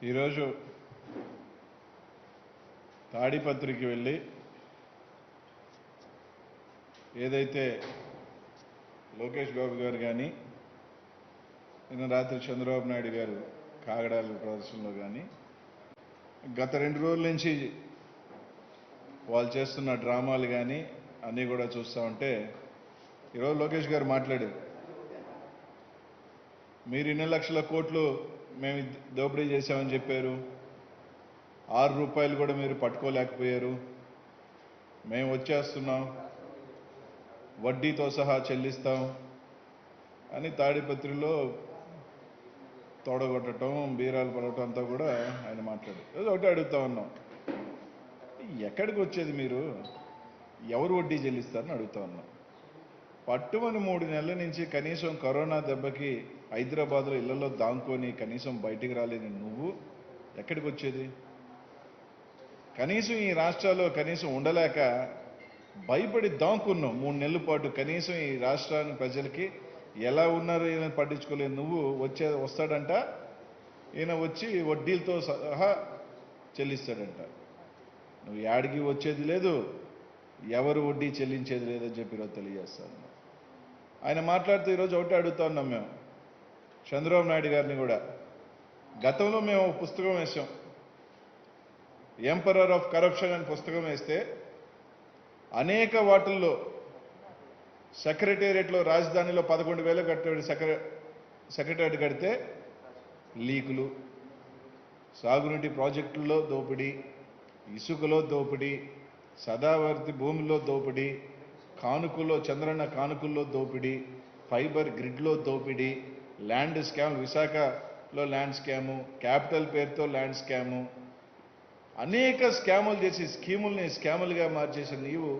ఈరోజు తాడిపత్రికి వెళ్ళి ఏదైతే లోకేష్ బాబు గారు కానీ నిన్న రాత్రి చంద్రబాబు నాయుడు గారు కాగడాల ప్రదర్శనలో కానీ గత 2 రోజుల నుంచి వాళ్ళు చేస్తున్న డ్రామాలు కానీ అన్నీ కూడా చూస్తూ ఉంటే ఈరోజు లోకేష్ గారు మాట్లాడారు. మీరు 2 లక్షల కోట్లు మేము దోపిడీ చేశామని చెప్పారు. 6 రూపాయలు కూడా మీరు పట్టుకోలేకపోయారు. మేము వచ్చేస్తున్నాం, వడ్డీతో సహా చెల్లిస్తాం అని తాడిపత్రిలో తోడగొట్టడం, బీరాలు పడటం అంతా కూడా ఆయన మాట్లాడారు. ఒకటి అడుగుతా ఉన్నాం, ఎక్కడికి వచ్చేది మీరు? ఎవరు వడ్డీ చెల్లిస్తారని అడుగుతా ఉన్నాం. పట్టుమని 3 నెలల నుంచి కనీసం కరోనా దెబ్బకి హైదరాబాద్లో ఇళ్లలో దాంకొని కనీసం బయటికి రాలేని నువ్వు ఎక్కడికి వచ్చేది? కనీసం ఈ రాష్ట్రాల్లో కనీసం ఉండలేక భయపడి దాంకున్నావు 3 నెలల పాటు. కనీసం ఈ రాష్ట్రాన్ని ప్రజలకి ఎలా ఉన్నారు ఈయన పట్టించుకోలేదు. నువ్వు వస్తాడంట, ఈయన వచ్చి వడ్డీలతో సహా చెల్లిస్తాడంట. నువ్వు యాడికి వచ్చేది లేదు, ఎవరు వడ్డీ చెల్లించేది లేదని చెప్పి ఈరోజు తెలియజేస్తాను. ఆయన మాట్లాడుతూ ఈరోజు ఒకటి అడుగుతా ఉన్నాం మేము చంద్రబాబు నాయుడు గారిని కూడా. గతంలో మేము ఒక పుస్తకం వేసాం, ఎంపరర్ ఆఫ్ కరప్షన్ అని పుస్తకం వేస్తే అనేక వాటిల్లో సెక్రటేరియట్లో రాజధానిలో 11,000 కట్టాడు సెక్రటేరియట్ కడితే లీకులు, సాగునీటి ప్రాజెక్టుల్లో దోపిడీ, ఇసుకలో దోపిడీ, సదావర్తి భూమిలో దోపిడీ, కానుకల్లో చంద్రన్న కానుకల్లో దోపిడీ, ఫైబర్ గ్రిడ్లో దోపిడీ, ల్యాండ్ స్కామ్, విశాఖలో ల్యాండ్ స్కాము, క్యాపిటల్ పేరుతో ల్యాండ్ స్కాము, అనేక స్కాములు చేసి స్కీముల్ని స్కాములుగా మార్చేసిన నీవు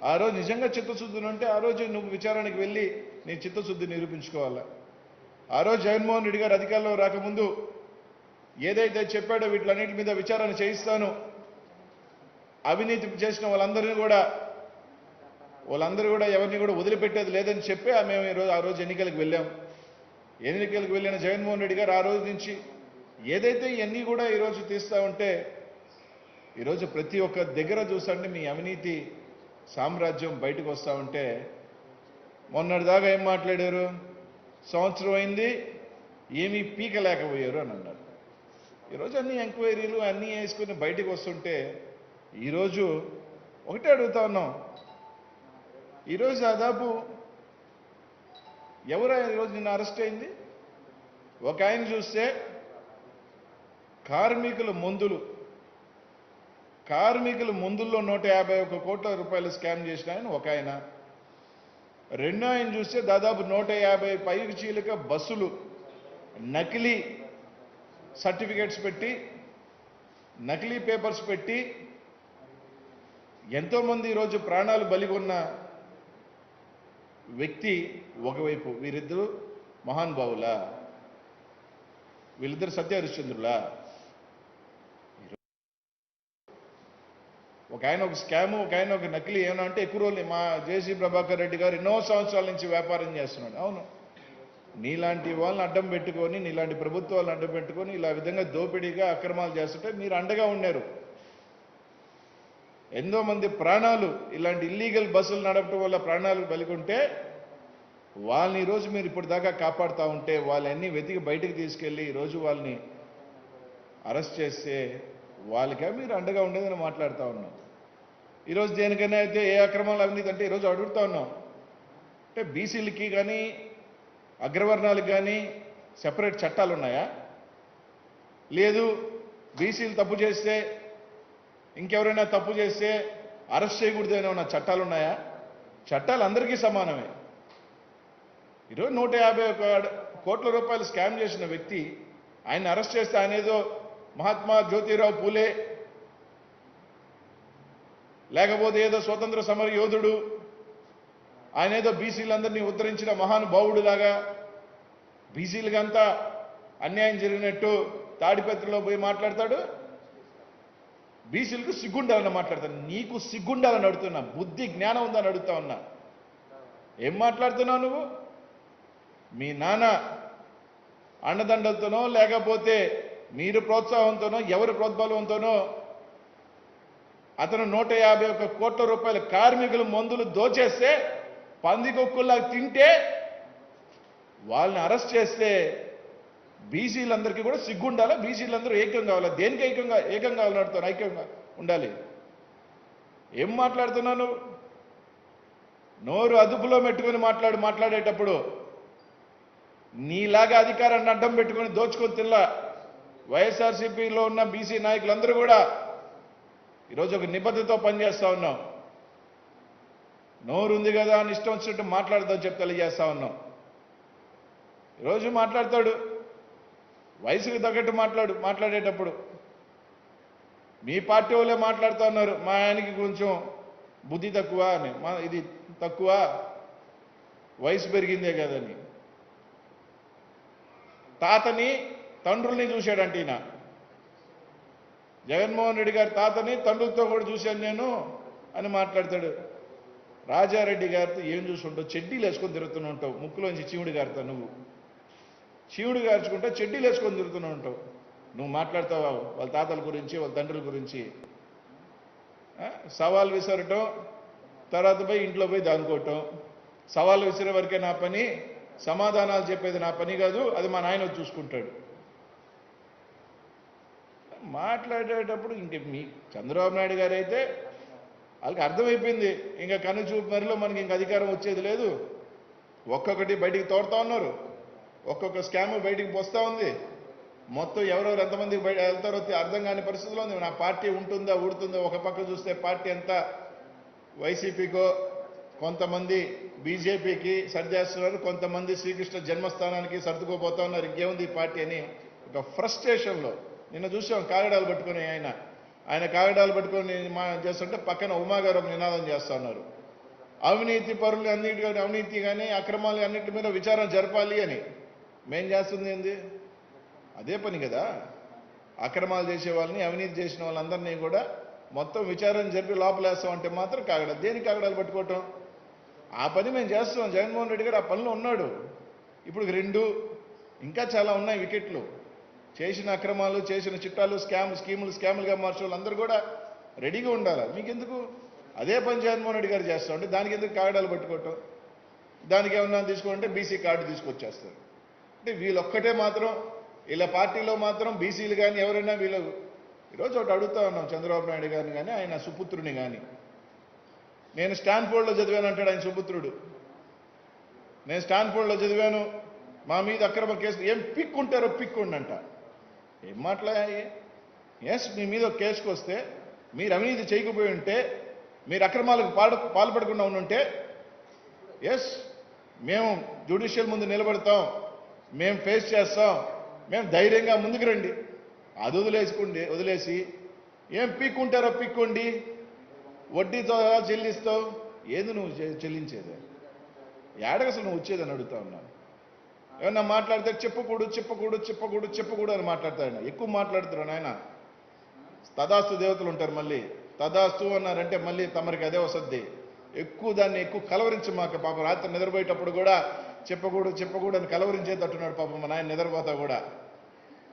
ఆ రోజు నిజంగా చిత్తశుద్ధి ఉంటే ఆ రోజు నువ్వు విచారణకు వెళ్ళి నీ చిత్తశుద్ధి నిరూపించుకోవాలా. ఆ రోజు జగన్మోహన్ రెడ్డి గారు అధికారంలో రాకముందు ఏదైతే చెప్పాడో వీటిలన్నిటి మీద విచారణ చేయిస్తాను, అవినీతి చేసిన వాళ్ళందరూ కూడా ఎవరిని కూడా వదిలిపెట్టేది లేదని చెప్పి మేము ఆ రోజు ఎన్నికలకు వెళ్ళాం. ఎన్నికలకు వెళ్ళిన జగన్మోహన్ రెడ్డి గారు ఆ రోజు నుంచి ఏదైతే ఇవన్నీ కూడా ఈరోజు తీస్తూ ఉంటే ఈరోజు ప్రతి ఒక్క దగ్గర చూసండి మీ అవినీతి సామ్రాజ్యం బయటకు వస్తూ ఉంటే మొన్నటిదాకా ఏం మాట్లాడారు? సంవత్సరం అయింది ఏమీ పీకలేకపోయారు అని అన్నారు. ఈరోజు అన్ని ఎంక్వైరీలు అన్నీ వేసుకుని బయటకు వస్తుంటే ఈరోజు ఒకటే అడుగుతా ఉన్నాం, ఈరోజు దాదాపు ఎవరైనా ఈరోజు నిన్న అరెస్ట్ అయింది? ఒక ఆయన చూస్తే కార్మికుల మందుల్లో 151 కోట్ల రూపాయలు స్కామ్ చేసిన ఆయన ఒక ఆయన. రెండో ఆయన చూస్తే దాదాపు 150 పైకి చీలిక బస్సులు నకిలీ సర్టిఫికేట్స్ పెట్టి, నకిలీ పేపర్స్ పెట్టి ఎంతోమంది ఈరోజు ప్రాణాలు బలిగొన్న వ్యక్తి ఒకవైపు. వీరిద్దరూ మహానుభావులా? వీళ్ళిద్దరు సత్య హరిశ్చంద్రులా? ఒక ఆయన ఒక స్కాము, ఒక ఆయన ఒక నకిలీ. ఏమన్నా అంటే ఎక్కువ రోజులు మా జేసీ ప్రభాకర్ రెడ్డి గారు ఎన్నో సంవత్సరాల నుంచి వ్యాపారం చేస్తున్నాడు. అవును, నీలాంటి వాళ్ళని అడ్డం పెట్టుకొని, నీలాంటి ప్రభుత్వాలను అడ్డం పెట్టుకొని ఇలా విధంగా దోపిడీగా అక్రమాలు చేస్తుంటే మీరు అండగా ఉన్నారు. ఎంతో మంది ప్రాణాలు ఇలాంటి ఇల్లీగల్ బస్సులు నడపడం వల్ల ప్రాణాలు బలికొంటే వాళ్ళని ఈరోజు మీరు ఇప్పటిదాకా కాపాడుతూ ఉంటే వాళ్ళన్నీ వెతికి బయటికి తీసుకెళ్ళి ఈరోజు వాళ్ళని అరెస్ట్ చేస్తే వాళ్ళకే మీరు అండగా ఉండేదని మాట్లాడుతూ ఉన్నాం. ఈరోజు దేనికైనా అయితే ఏ అక్రమాలు అవినీతి అంటే ఈరోజు అడుగుతూ ఉన్నాం. అంటే బీసీలకి కానీ అగ్రవర్ణాలకు కానీ సెపరేట్ చట్టాలు ఉన్నాయా? లేదు. బీసీలు తప్పు చేస్తే, ఇంకెవరైనా తప్పు చేస్తే అరెస్ట్ చేయకూడదు ఏమైనా చట్టాలు ఉన్నాయా? చట్టాలు అందరికీ సమానమే. ఈరోజు 151 కోట్ల రూపాయలు స్కామ్ చేసిన వ్యక్తి, ఆయన అరెస్ట్ చేస్తే ఆయన ఏదో మహాత్మా జ్యోతిరావు పూలే లేకపోతే ఏదో స్వతంత్ర సమర యోధుడు, ఆయన ఏదో బీసీలందరినీ ఉద్ధరించిన మహానుభావుడు లాగా బీసీలకంతా అన్యాయం జరిగినట్టు తాడిపత్రిలో పోయి మాట్లాడతాడు. బీసీలకు సిగ్గుండాలని మాట్లాడతాడు. నీకు సిగ్గుండాలని అడుగుతున్నా, బుద్ధి జ్ఞానం ఉందని అడుగుతా ఉన్నా. ఏం మాట్లాడుతున్నావు నువ్వు? మీ నాన్న అండదండలతోనో లేకపోతే మీరు ప్రోత్సాహంతోనో ఎవరి ప్రోద్బలంతోనో అతను 151 కోట్ల రూపాయల కార్మికులు మందులు దోచేస్తే పందికొక్కుల్లా తింటే వాళ్ళని అరెస్ట్ చేస్తే బీసీలందరికీ కూడా సిగ్గుండాలా? బీసీలందరూ ఏకం కావాలా? దేనికి ఏకం కావాలంటారు? ఐక్యంగా ఉండాలి. ఏం మాట్లాడుతున్నాను? నోరు అదుపులో పెట్టుకుని మాట్లాడేటప్పుడు నీలాగా అధికారాన్ని అడ్డం పెట్టుకుని దోచుకొని తిల్లా వైఎస్ఆర్సీపీలో ఉన్న బీసీ నాయకులందరూ కూడా ఈరోజు ఒక నిబద్ధతతో పనిచేస్తా ఉన్నాం. నోరు ఉంది కదా అని ఇష్టం వచ్చినట్టు మాట్లాడదాం చెప్పి తెలియజేస్తా ఉన్నాం. ఈరోజు మాట్లాడతాడు, వయసుకు తగ్గట్టు మాట్లాడేటప్పుడు మీ పార్టీ వాళ్ళే మాట్లాడుతూ ఉన్నారు, మా ఆయనకి కొంచెం బుద్ధి తక్కువ అని, ఇది తక్కువ వయసు పెరిగిందే కదని. తాతని తండ్రుల్ని చూశాడంటే ఈయన జగన్మోహన్ రెడ్డి గారి తాతని తండ్రులతో కూడా చూశాను నేను అని మాట్లాడతాడు. రాజారెడ్డి గారితో ఏం చూసుంటావు? చెడ్డీలు వేసుకొని తిరుగుతూనే ఉంటావు, ముక్కులోంచి చీవుడు గారితో నువ్వు చీవుడు గార్చుకుంటా చెడ్డీలు వేసుకొని తిరుగుతూనే ఉంటావు. నువ్వు మాట్లాడతావా వాళ్ళ తాతల గురించి, వాళ్ళ తండ్రుల గురించి? సవాల్ విసరటం, తర్వాత పోయి ఇంట్లో పోయి దానుకోవటం. సవాల్ విసిరే వరకే నా పని, సమాధానాలు చెప్పేది నా పని కాదు, అది మా నాయన చూసుకుంటాడు. మాట్లాడేటప్పుడు ఇంక మీ చంద్రబాబు నాయుడు గారు అయితే వాళ్ళకి అర్థమైపోయింది, ఇంకా కనుచూపు మరిలో మనకి ఇంక అధికారం వచ్చేది లేదు. ఒక్కొక్కటి బయటికి తోడుతా ఉన్నారు, ఒక్కొక్క స్కామ్ బయటికి పోస్తూ ఉంది. మొత్తం ఎవరెవరు ఎంతమందికి బయట వెళ్తారో అర్థం కాని పరిస్థితిలో ఉంది. నా పార్టీ ఉంటుందా ఊడుతుందా? ఒక పక్క చూస్తే పార్టీ అంతా వైసీపీకో, కొంతమంది బీజేపీకి సర్దేస్తున్నారు, కొంతమంది శ్రీకృష్ణ జన్మస్థానానికి సర్దుకోపోతా ఉన్నారు. ఇంకేముంది ఈ పార్టీ అని ఒక ఫ్రస్ట్రేషన్లో నిన్న చూసాం. కాగడాలు పట్టుకుని ఆయన కాగడాలు పట్టుకొని చేస్తుంటే పక్కన ఉమా గారు ఒక నినాదం చేస్తూ ఉన్నారు, అవినీతి పరులు అన్నిటి కానీ, అవినీతి కానీ అక్రమాలు అన్నిటి మీద విచారణ జరపాలి అని. మేం చేస్తుంది ఏంది? అదే పని కదా. అక్రమాలు చేసే వాళ్ళని, అవినీతి చేసిన వాళ్ళందరినీ కూడా మొత్తం విచారణ జరిపి లోపలేస్తామంటే మాత్రం కాగడాలు. దేనికి కాగడాలు పట్టుకోవటం? ఆ పని మేము చేస్తున్నాం. జగన్మోహన్ రెడ్డి గారు ఆ పనిలో ఉన్నాడు. ఇప్పుడు 2 ఇంకా చాలా ఉన్నాయి వికెట్లు. చేసిన అక్రమాలు, చేసిన చిట్టాలు, స్కాములుగా మార్చే వాళ్ళందరూ కూడా రెడీగా ఉండాలి. మీకెందుకు? అదే పని జగన్మోహన్ రెడ్డి గారు చేస్తా ఉంటే దానికి ఎందుకు కాగడాలు పట్టుకోవటం? దానికి ఏమన్నా తీసుకుంటే బీసీ కార్డు తీసుకొచ్చేస్తారు. అంటే వీళ్ళొక్కటే మాత్రం, వీళ్ళ పార్టీలో మాత్రం బీసీలు కానీ ఎవరైనా వీళ్ళు. ఈరోజు ఒకటి అడుగుతా ఉన్నాం చంద్రబాబు నాయుడు గారిని కానీ ఆయన సుపుత్రుని కానీ. నేను స్టాన్ఫోర్డ్లో చదివాను అంటాడు ఆయన సుపుత్రుడు. నేను స్టాన్ఫోర్డ్లో చదివాను, మా మీద అక్రమ కేసు ఏం పిక్కుంటారో పిక్కుండంట. ఏం మాట్లాడాయి? ఎస్, మీ మీద ఒక కేసుకు వస్తే మీరు అవినీతి చేయకపోయి ఉంటే, మీరు అక్రమాలకు పాల్పడకుండా ఉండుంటే ఎస్ మేము జ్యుడిషియల్ ముందు నిలబడతాం, మేము ఫేస్ చేస్తాం, మేము ధైర్యంగా ముందుకు రండి. అది వదిలేసి ఏం పీక్కుంటారో పీక్కోండి, వడ్డీతో చెల్లిస్తావు. ఏది నువ్వు చెల్లించేది? ఏడకి అసలు నువ్వు వచ్చేదని అడుగుతా ఉన్నాను. ఏమన్నా మాట్లాడితే చెప్పకూడదు అని మాట్లాడతాడు. ఎక్కువ మాట్లాడుతున్నాడు ఆయన. తదాస్తు దేవతలు ఉంటారు, మళ్ళీ తదాస్తు అన్నారంటే మళ్ళీ తమరికి అదే వసద్ది. దాన్ని ఎక్కువ కలవరించి మాకు. పాపం రాత్రి నిద్రపోయేటప్పుడు కూడా చెప్పకూడదు అని కలవరించేటట్టున్నాడు పాపం మా నాయన నిద్రపోతా కూడా.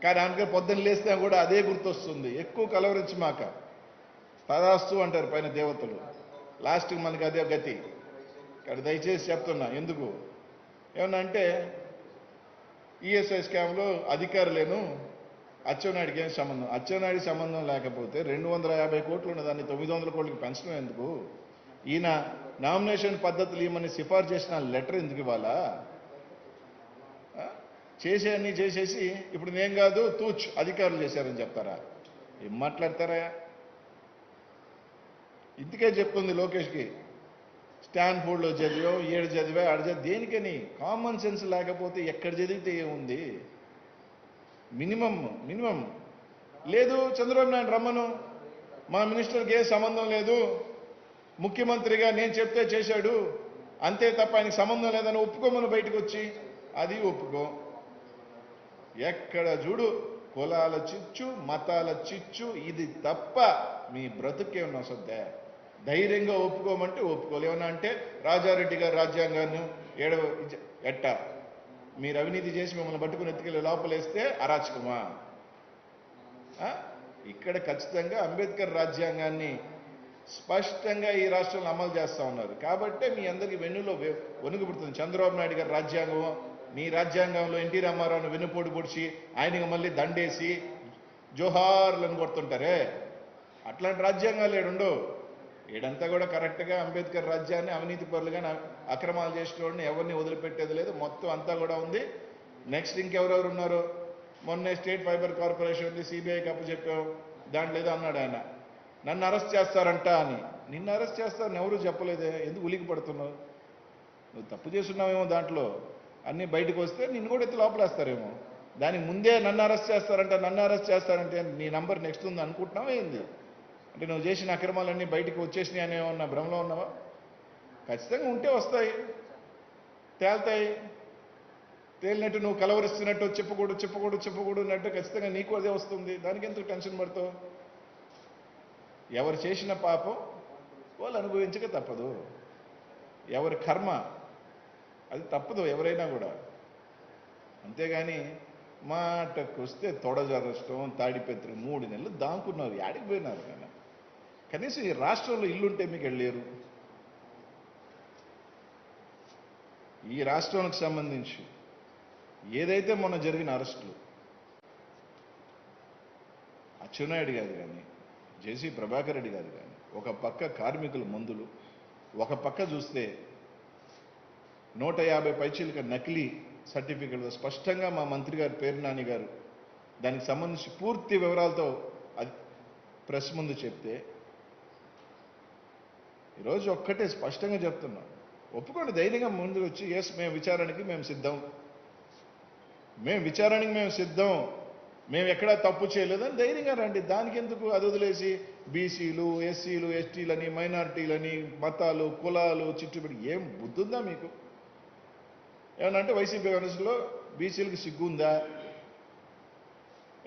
కానీ అందుకే పొద్దున్న లేస్తే కూడా అదే గుర్తొస్తుంది. ఎక్కువ కలవరించి మాక. తదాస్తు అంటారు పైన దేవతలు, లాస్ట్కి మనకి అదే గతి. ఇక్కడ దయచేసి చెప్తున్నా, ఎందుకు ఏమన్నా అంటే ఈఎస్ఐ స్కామ్లో అధికారులేను అచ్చెన్నాయుడికి ఏం సంబంధం? అచ్చెన్నాయుడికి సంబంధం లేకపోతే 250 కోట్లు ఉన్నదాన్ని 900 కోట్లకి పెంచడం ఎందుకు? ఈయన నామినేషన్ పద్ధతులు ఇవ్వమని సిఫార్సు చేసిన లెటర్ ఎందుకు ఇవ్వాలా? చేసేయన్నీ చేసేసి ఇప్పుడు నేను కాదు అధికారులు చేశారని చెప్తారా? ఏం మాట్లాడతారా? ఇందుకే చెప్తుంది లోకేష్కి, స్టాన్ఫోర్డ్లో చదివావు, 7 చదివా, 6 చదివా. దేనికని? కామన్ సెన్స్ లేకపోతే ఎక్కడ చదివితే ఏముంది? మినిమం లేదు. చంద్రబాబు నాయుడు రమ్మను, మా మినిస్టర్కి ఏ సంబంధం లేదు, ముఖ్యమంత్రిగా నేను చెప్తే చేశాడు అంతే తప్ప ఆయనకి సంబంధం లేదని ఒప్పుకోమని బయటకు వచ్చి, అది ఒప్పుకో. ఎక్కడ చూడు కులాల చిచ్చు, మతాల చిచ్చు, ఇది తప్ప మీ బ్రతుకేమన్నా వస్తుందా? ధైర్యంగా ఒప్పుకోమంటే ఒప్పుకోలేమన్నా అంటే రాజారెడ్డి గారు రాజ్యాంగాన్ని ఎట్టా మీరు అవినీతి చేసి మిమ్మల్ని పట్టుకుని ఎత్తుకెళ్ళి లోపలేస్తే అరాచకమా? ఇక్కడ ఖచ్చితంగా అంబేద్కర్ రాజ్యాంగాన్ని స్పష్టంగా ఈ రాష్ట్రంలో అమలు చేస్తా ఉన్నారు. కాబట్టే మీ అందరికీ వెన్నులో వణుకు పుడుతుంది. చంద్రబాబు నాయుడు గారి రాజ్యాంగం, నీ రాజ్యాంగంలో ఎన్టీ రామారావును వెన్నుపోటు పొడిచి ఆయనకి మళ్ళీ దండేసి జోహార్లను కొడుతుంటారే, అట్లాంటి రాజ్యాంగాలు ఏడుండవు. ఏడంతా కూడా కరెక్ట్గా అంబేద్కర్ రాజ్యాన్ని అవినీతి పరులుగా అక్రమాలు చేసిన వాడిని ఎవరిని వదిలిపెట్టేది లేదు. మొత్తం అంతా కూడా ఉంది. నెక్స్ట్ ఇంకెవరెవరు ఉన్నారు? మొన్నే స్టేట్ ఫైబర్ కార్పొరేషన్ ఉంది, సిబిఐకి అప్పచెప్పాం, దాంట్లో ఏదో అన్నాడు ఆయన, నన్ను అరెస్ట్ చేస్తారంట అని. నిన్ను అరెస్ట్ చేస్తారని ఎవరు చెప్పలేదే, ఎందుకు ఉలికి పడుతున్నావు? నువ్వు తప్పు చేస్తున్నావేమో, దాంట్లో అన్నీ బయటకు వస్తే నిన్ను కూడా ఎత్తి లోపలేస్తారేమో. దానికి ముందే నన్ను అరెస్ట్ చేస్తారంటే నీ నంబర్ నెక్స్ట్ ఉంది అనుకుంటున్నావా ఏంది? అంటే నువ్వు చేసిన అక్రమాలన్నీ బయటికి వచ్చేసినాయి అనే ఉన్న భ్రమలో ఉన్నావా? ఖచ్చితంగా ఉంటే వస్తాయి, తేల్తాయి. తేలినట్టు నువ్వు కలవరిస్తున్నట్టు చెప్పకూడదు అన్నట్టు ఖచ్చితంగా నీకు అదే వస్తుంది. దానికి ఎందుకు టెన్షన్ పడతావు? ఎవరు చేసిన పాపం వాళ్ళు అనుభవించక తప్పదు. ఎవరి కర్మ అది తప్పదు ఎవరైనా కూడా. అంతేగాని మాటకు వస్తే తొడజరష్టం, తాడిపెత్తులు 3 నెలలు దాంకున్నారు. యాడికి పోయినారు ఆయన? కనీసం ఈ రాష్ట్రంలో ఇల్లుంటే మీకు వెళ్ళలేరు. ఈ రాష్ట్రానికి సంబంధించి ఏదైతే మొన్న జరిగిన అరెస్టులు, అచ్చెన్నాయుడు గారు కానీ, జేసీ ప్రభాకర్ రెడ్డి గారు కానీ, ఒక పక్క కార్మికుల మందులు, ఒక పక్క చూస్తే 150 పైచీలక నకిలీ సర్టిఫికెట్లు స్పష్టంగా మా మంత్రి గారు పేరు నాని గారు దానికి సంబంధించి పూర్తి వివరాలతో అది ప్రెస్ ముందు చెప్తే, ఈరోజు ఒక్కటే స్పష్టంగా చెప్తున్నాం, ఒప్పుకోండి, ధైర్యంగా ముందు వచ్చి ఎస్ మేము విచారణకి మేము సిద్ధం, మేము ఎక్కడా తప్పు చేయలేదని ధైర్యంగా రండి. దానికి ఎందుకు అది వదిలేసి బీసీలు, ఎస్సీలు, ఎస్టీలని, మైనారిటీలని, మతాలు, కులాలు చిట్టుబడి ఏం బుద్ధుందా మీకు? ఏమన్నా అంటే వైసీపీ కాంగ్రెస్లో బీసీలకు సిగ్గుందా?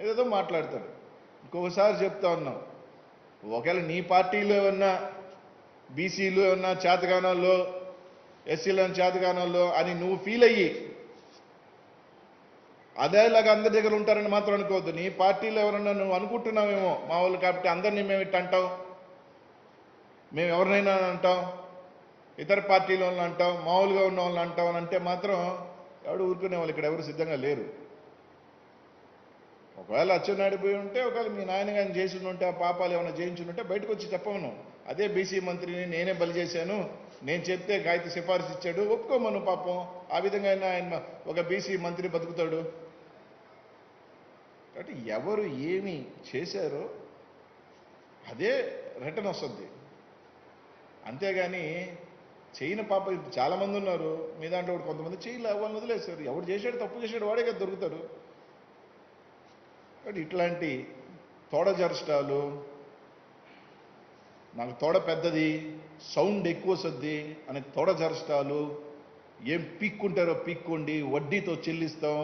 ఏదేదో మాట్లాడతాడు. ఇంకొకసారి చెప్తా ఉన్నాం, ఒకవేళ నీ పార్టీలో ఏమన్నా బీసీలు ఏమన్నా చేతగానాల్లో, ఎస్సీలు చేతగానాల్లో అని నువ్వు ఫీల్ అయ్యి అదేలాగా అందరి దగ్గర ఉంటారని మాత్రం అనుకోవద్దు. నీ పార్టీలో ఎవరన్నా నువ్వు అనుకుంటున్నావేమో మా వాళ్ళు కాబట్టి అందరినీ మేము ఇట్ట అంటాం, మేము ఎవరినైనా అంటాం, ఇతర పార్టీల వాళ్ళని అంటాం, మామూలుగా ఉన్న వాళ్ళని అంటాం అని అంటే మాత్రం ఎవడు ఊరుకునే వాళ్ళు ఇక్కడ ఎవరు సిద్ధంగా లేరు. ఒకవేళ అచ్చెన్నాయుడు పోయి ఉంటే, ఒకవేళ మీ నాయన కానీ చేసి ఉంటే, ఆ పాపాలు ఏమైనా చేయించుంటే బయటకు వచ్చి చెప్పమను. అదే బీసీ మంత్రిని నేనే బలి చేశాను, నేను చెప్తే గాయత్రి సిఫార్సు ఇచ్చాడు, ఒప్పుకోమను. పాపం ఆ విధంగా ఆయన ఒక బీసీ మంత్రి బతుకుతాడు. కాబట్టి ఎవరు ఏమి చేశారో అదే రిటర్న్ వస్తుంది. అంతేగాని చేయని పాప చాలామంది ఉన్నారు మీ దాంట్లో, కొంతమంది చేయలే, వాళ్ళని వదిలేశారు. ఎవరు చేశాడు, తప్పు చేశాడు, వాడే కదా దొరుకుతాడు. కాబట్టి ఇట్లాంటి తోడజరష్టాలు, నాకు తోడ పెద్దది, సౌండ్ ఎక్కువ వస్తుంది అనే తోడజరష్టాలు, ఏం పీక్కుంటారో పీక్కోండి, వడ్డీతో చెల్లిస్తాం,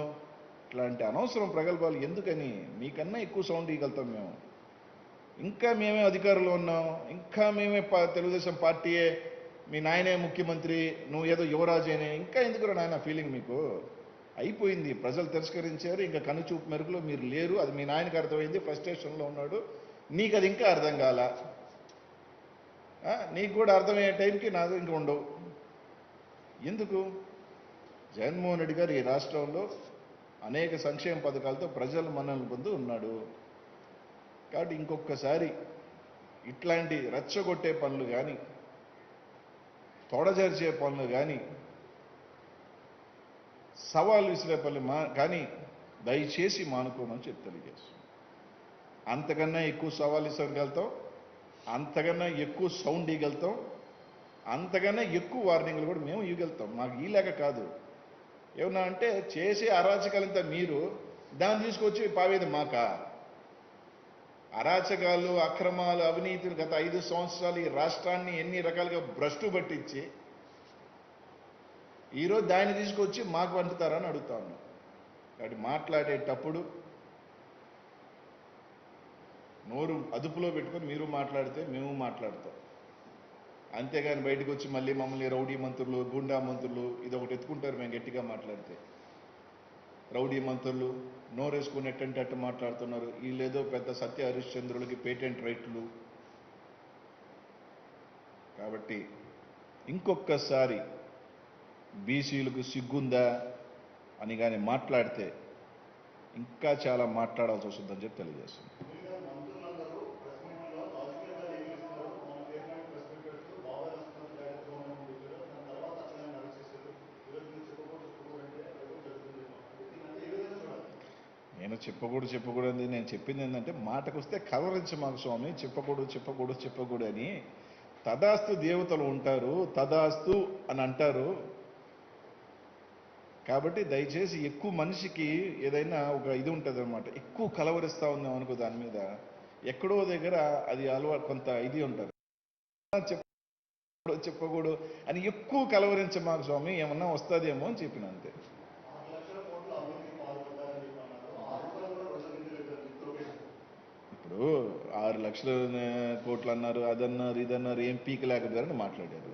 ఇట్లాంటి అనవసరం ప్రగల్భాలు ఎందుకని? మీకన్నా ఎక్కువ సౌండ్ ఇవ్వగలుగుతాం మేము. ఇంకా మేమే అధికారంలో ఉన్నాం, ఇంకా మేమే తెలుగుదేశం పార్టీయే, మీ నాయనే ముఖ్యమంత్రి, నువ్వు ఏదో యువరాజేనే, ఇంకా ఎందుకు నాయన ఫీలింగ్ మీకు? అయిపోయింది, ప్రజలు తిరస్కరించారు, ఇంకా కనుచూపు మెరుగులో మీరు లేరు. అది మీ నాయనకి అర్థమైంది, ఫ్రస్ట్రేషన్లో ఉన్నాడు. నీకు అది ఇంకా అర్థం కాల, నీకు కూడా అర్థమయ్యే టైంకి నాది ఇంకా ఉండవు. ఎందుకు? జగన్మోహన్ రెడ్డి గారు ఈ రాష్ట్రంలో అనేక సంక్షేమ పథకాలతో ప్రజల మన్ననలు పొంది ఉన్నాడు. కాబట్టి ఇంకొకసారి ఇట్లాంటి రెచ్చగొట్టే పనులు కానీ, తొడజరిచే పనులు కానీ, సవాల్ విసిరే పనులు కానీ దయచేసి మానుకోమని చెప్పి తెలియజేస్తాం. అంతకన్నా ఎక్కువ సవాల్ ఇవ్వగలుగుతాం, అంతకన్నా ఎక్కువ సౌండ్ ఇవ్వగలుగుతాం, అంతకన్నా ఎక్కువ వార్నింగ్లు కూడా మేము ఇవ్వగలుగుతాం. మాకు ఈ లేక కాదు. ఏమన్నా అంటే చేసే అరాచకాలంతా మీరు, దాన్ని తీసుకొచ్చి పావేది మాకా? అరాచకాలు, అక్రమాలు, అవినీతులు గత 5 సంవత్సరాలు ఈ రాష్ట్రాన్ని ఎన్ని రకాలుగా భ్రష్టు పట్టించి ఈరోజు దాన్ని తీసుకొచ్చి మాకు వండుతారని అడుగుతాను. కాబట్టి మాట్లాడేటప్పుడు నోరు అదుపులో పెట్టుకొని మీరు మాట్లాడితే మేము మాట్లాడతాం. అంతేగాని బయటకు వచ్చి మళ్ళీ మమ్మల్ని రౌడీ మంత్రులు, గుండా మంత్రులు ఇదొకటి ఎత్తుకుంటారు మేము గట్టిగా మాట్లాడితే. రౌడీ మంత్రులు నోరేసుకునేటంటే అట్టు మాట్లాడుతున్నారు. వీళ్ళేదో పెద్ద సత్య హరిశ్చంద్రులకి పేటెంట్ రైట్లు. కాబట్టి ఇంకొకసారి బీసీలకు సిగ్గుందా అని కానీ మాట్లాడితే ఇంకా చాలా మాట్లాడాల్సి వస్తుందని చెప్పి తెలియజేస్తుంది. నేను చెప్పకూడదు నేను చెప్పింది ఏంటంటే మాటకు వస్తే కలవరించమాకు స్వామి, చెప్పకూడదు అని. తదాస్తు దేవతలు ఉంటారు, తదాస్తు అని అంటారు. కాబట్టి దయచేసి ఎక్కువ మనిషికి ఏదైనా ఒక ఇది ఉంటుంది అనమాట, ఎక్కువ కలవరిస్తూ ఉందాం అనుకో దాని మీద ఎక్కడో దగ్గర అది కొంత ఇది ఉంటుంది. చెప్పకూడదు అని ఎక్కువ కలవరించమాకు స్వామి, ఏమన్నా వస్తుందేమో అని చెప్పిన అంతే. ఇప్పుడు 6 లక్షల కోట్లు అన్నారు, అదన్నారు, ఇదన్నారు, ఏం పీకలేకపోయారని మాట్లాడారు.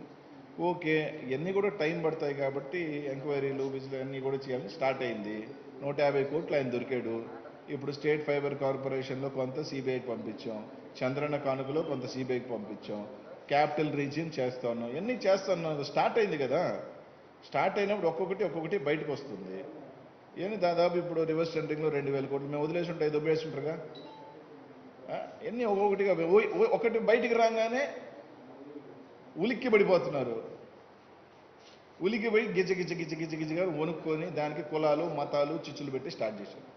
ఓకే, ఇవన్నీ కూడా టైం పడతాయి కాబట్టి ఎంక్వైరీలు విజిల్ అన్నీ కూడా చేయాలని స్టార్ట్ అయింది. 150 కోట్లు ఆయన దొరికాడు. ఇప్పుడు స్టేట్ ఫైబర్ కార్పొరేషన్లో కొంత సిబిఐకి పంపించాం, చంద్రన్న కానుకలో కొంత సిబిఐకి పంపించాం, క్యాపిటల్ రీజియన్ చేస్తాను, ఇవన్నీ చేస్తాను. స్టార్ట్ అయింది కదా. స్టార్ట్ అయినప్పుడు ఒక్కొక్కటి బయటకు వస్తుంది. ఏమి దాదాపు ఇప్పుడు రివర్స్ టెండరింగ్లో 2000 కోట్లు మేము వదిలేసి ఉంటాయి, దొబ్బేసి ఉంటారుగా. ఎన్ని ఒక్కొక్కటిగా ఒకటి బయటికి రాగానే ఉలిక్కి పడిపోతున్నారు. ఉలికి పోయి గిజగిజగా వణుక్కొని దానికి కులాలు మతాలు చిచ్చులు పెట్టి స్టార్ట్ చేశారు.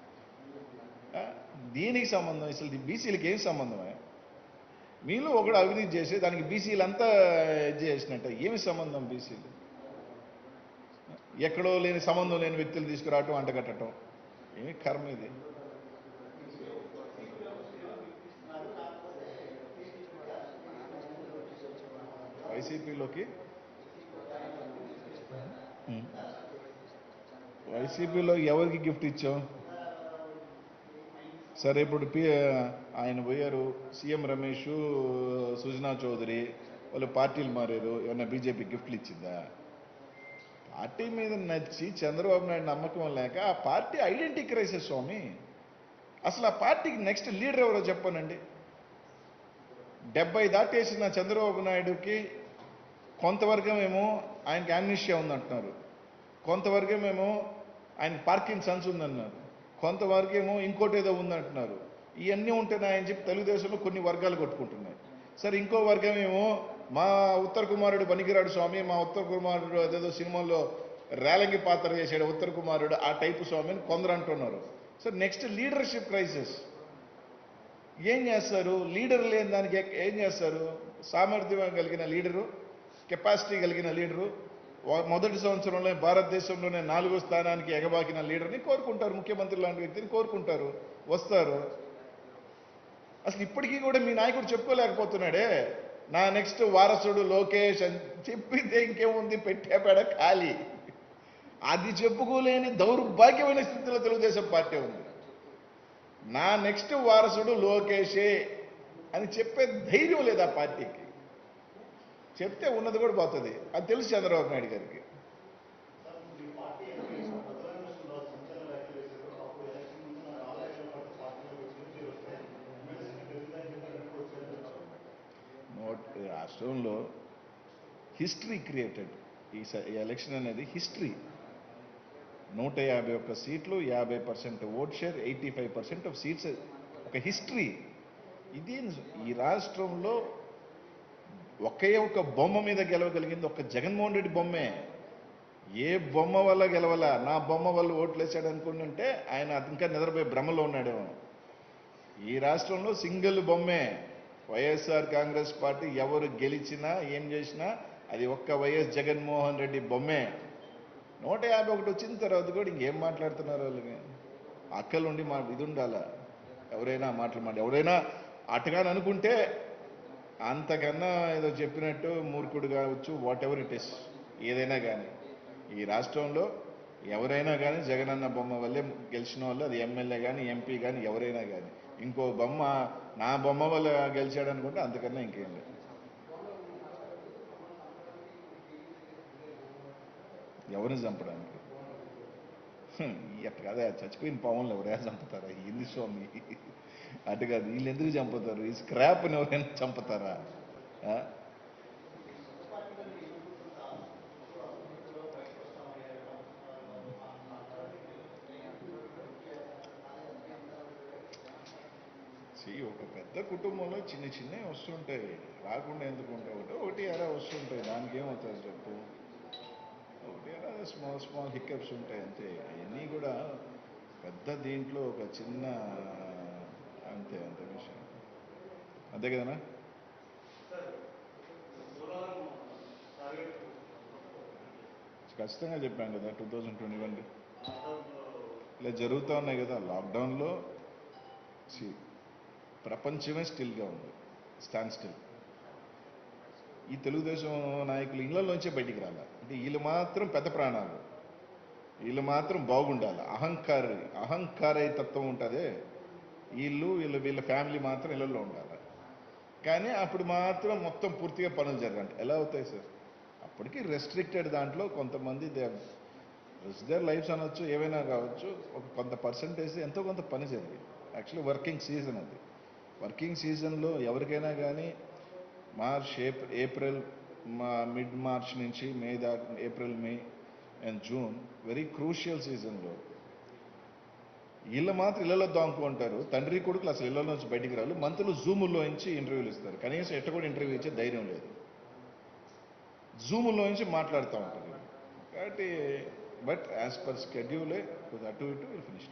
దీనికి సంబంధం అసలు బీసీలకి ఏం సంబంధమే? మీలో ఒకడు అవినీతి చేసి దానికి బీసీలంతా ఇది చేసినట్ట ఏమి సంబంధం? బీసీలు ఎక్కడో లేని సంబంధం లేని వ్యక్తులు తీసుకురావటం, అంటగట్టడం, ఏమి కర్మ ఇది? వైసీపీలో ఎవరికి గిఫ్ట్ ఇచ్చాం? సరే, ఇప్పుడు ఆయన పోయారు, సీఎం రమేష్, సుజనా చౌదరి వాళ్ళు పార్టీలు మారారు, ఏమన్నా బీజేపీ గిఫ్ట్లు ఇచ్చిందా? పార్టీ మీద నచ్చి చంద్రబాబు నాయుడు నమ్మకం లేక ఆ పార్టీ ఐడెంటిటీ క్రైసిస్ స్వామి. అసలు ఆ పార్టీకి నెక్స్ట్ లీడర్ ఎవరో చెప్పానండి. 70 దాటేసిన చంద్రబాబు నాయుడుకి కొంతవర్గమేమో ఆయనకి అమ్నిషియా ఉందంటున్నారు, కొంతవర్గమేమో ఆయన పార్కిన్సన్స్ ఉందన్నారు, కొంతవరకేమో ఇంకోటి ఏదో ఉందంటున్నారు. ఇవన్నీ ఉంటున్నాయని చెప్పి తెలుగుదేశంలో కొన్ని వర్గాలు కొట్టుకుంటున్నాయి. సరే, ఇంకో వర్గం ఏమో మా ఉత్తర కుమారుడు పనికిరాడు స్వామి, మా ఉత్తర కుమారుడు అదేదో సినిమాల్లో రేలంగి పాత్ర చేశాడు ఉత్తర కుమారుడు, ఆ టైపు స్వామి అని కొందరు అంటున్నారు. So next leadership crisis. ఏం చేస్తారు? లీడర్ లేని దానికి ఏం చేస్తారు? సామర్థ్యం కలిగిన లీడరు, కెపాసిటీ కలిగిన లీడరు, మొదటి సంవత్సరంలో భారతదేశంలోనే 4వ స్థానానికి ఎగబాకిన లీడర్ని కోరుకుంటారు. ముఖ్యమంత్రి లాంటి వ్యక్తిని కోరుకుంటారు, వస్తారు. అసలు ఇప్పటికీ కూడా మీ నాయకుడు చెప్పుకోలేకపోతున్నాడే, నా నెక్స్ట్ వారసుడు లోకేష్ అని చెప్పితే ఇంకేముంది, పెట్టేపేడ ఖాళీ. అది చెప్పుకోలేని దౌర్భాగ్యమైన స్థితిలో తెలుగుదేశం పార్టీ ఉంది. నా నెక్స్ట్ వారసుడు లోకేషే అని చెప్పే ధైర్యం లేదు ఆ పార్టీకి. చెప్తే ఉన్నది కూడా పోతుంది, అది తెలుసు చంద్రబాబు నాయుడు గారికి. రాష్ట్రంలో హిస్టరీ క్రియేటెడ్ ఈ ఎలక్షన్ అనేది హిస్టరీ. 151 సీట్లు, 50% ఓట్ షేర్, 85% ఆఫ్ సీట్స్, ఒక హిస్టరీ ఇది. ఈ రాష్ట్రంలో ఒకే ఒక బొమ్మ మీద గెలవగలిగింది ఒక జగన్మోహన్ రెడ్డి బొమ్మే. ఏ బొమ్మ వల్ల గెలవాల? నా బొమ్మ వల్ల ఓట్లు వేసాడు అనుకుంటుంటే ఆయన ఇంకా నిద్రపోయి భ్రమలో ఉన్నాడేమో. ఈ రాష్ట్రంలో సింగిల్ బొమ్మే. వైఎస్ఆర్ కాంగ్రెస్ పార్టీ ఎవరు గెలిచినా ఏం చేసినా అది ఒక్క వైఎస్ జగన్మోహన్ రెడ్డి బొమ్మే. 151 వచ్చిన తర్వాత కూడా ఇంకేం మాట్లాడుతున్నారు వాళ్ళని? అక్కలుండి మా ఇది ఉండాలా? ఎవరైనా ఎవరైనా అటుగాని అనుకుంటే అంతకన్నా ఏదో చెప్పినట్టు మూర్ఖుడు కావచ్చు, వాట్ ఎవర్ ఇట్ ఇస్, ఏదైనా కానీ ఈ రాష్ట్రంలో ఎవరైనా కానీ జగనన్న బొమ్మ వల్లే గెలిచిన వాళ్ళు, అది ఎమ్మెల్యే కానీ ఎంపీ కానీ ఎవరైనా కానీ. ఇంకో బొమ్మ నా బొమ్మ వల్ల గెలిచాడు అనుకుంటే అంతకన్నా ఇంకేం లేదు. ఎవరిని చంపడానికి? ఎట్ట కాదా చచ్చిపోయిన పావులను ఎవరైనా చంపుతారా ఏంది స్వామి అటు కాదు వీళ్ళు ఎందుకు చంపుతారు ఈ స్క్రాప్ని ఎవరైనా చంపుతారా ఆ? ఒక పెద్ద కుటుంబంలో చిన్న చిన్నవి వస్తుంటాయి రాకుండా ఎందుకు ఉంటాయి ఒకటి అలా వస్తుంటాయి దానికి ఏమవుతుంది చెప్పు ఒకటి అలా స్మాల్ స్మాల్ హిక్కప్స్ ఉంటాయి అంతే అవన్నీ కూడా పెద్ద దీంట్లో ఒక చిన్న అంతే అంతే విషయం అంతే కదనా ఖచ్చితంగా చెప్పాను కదా 2021 ఇలా జరుగుతూ ఉన్నాయి కదా లాక్డౌన్లో ప్రపంచమే స్టిల్గా ఉంది స్టాండ్ స్టిల్ ఈ తెలుగుదేశం నాయకులు ఇళ్లలోంచే బయటికి రాల అంటే వీళ్ళు మాత్రం పెద్ద ప్రాణాలు వీళ్ళు మాత్రం బాగుండాలి అహంకారై తత్వం ఉంటుంది వీళ్ళ ఫ్యామిలీ మాత్రం ఇళ్లలో ఉండాలి కానీ అప్పుడు మాత్రం మొత్తం పూర్తిగా పనులు జరగంట ఎలా అవుతాయి సార్ అప్పటికి రెస్ట్రిక్టెడ్ దాంట్లో కొంతమంది దేర్ లైఫ్స్ అనొచ్చు ఏవైనా కావచ్చు ఒక కొంత పర్సంటేజ్ ఎంతో కొంత పని జరిగింది యాక్చువల్లీ వర్కింగ్ సీజన్ అది వర్కింగ్ సీజన్లో ఎవరికైనా కానీ ఏప్రిల్ మిడ్ మార్చ్ నుంచి మే దాకా April May and June very crucial సీజన్లో వీళ్ళు మాత్రం ఇళ్లలో దాంకుంటారు తండ్రి కొడుకులు అసలు ఇళ్ల నుంచి బయటికి రాళ్ళు మంత్రులు జూముల్లో నుంచి ఇంటర్వ్యూలు ఇస్తారు కనీసం ఎట్ట కూడా ఇంటర్వ్యూ ఇచ్చే ధైర్యం లేదు జూముల్లో నుంచి మాట్లాడుతూ ఉంటారు కాబట్టి బట్ యాజ్ పర్ షెడ్యూలే అటు ఇటు ఫినిష్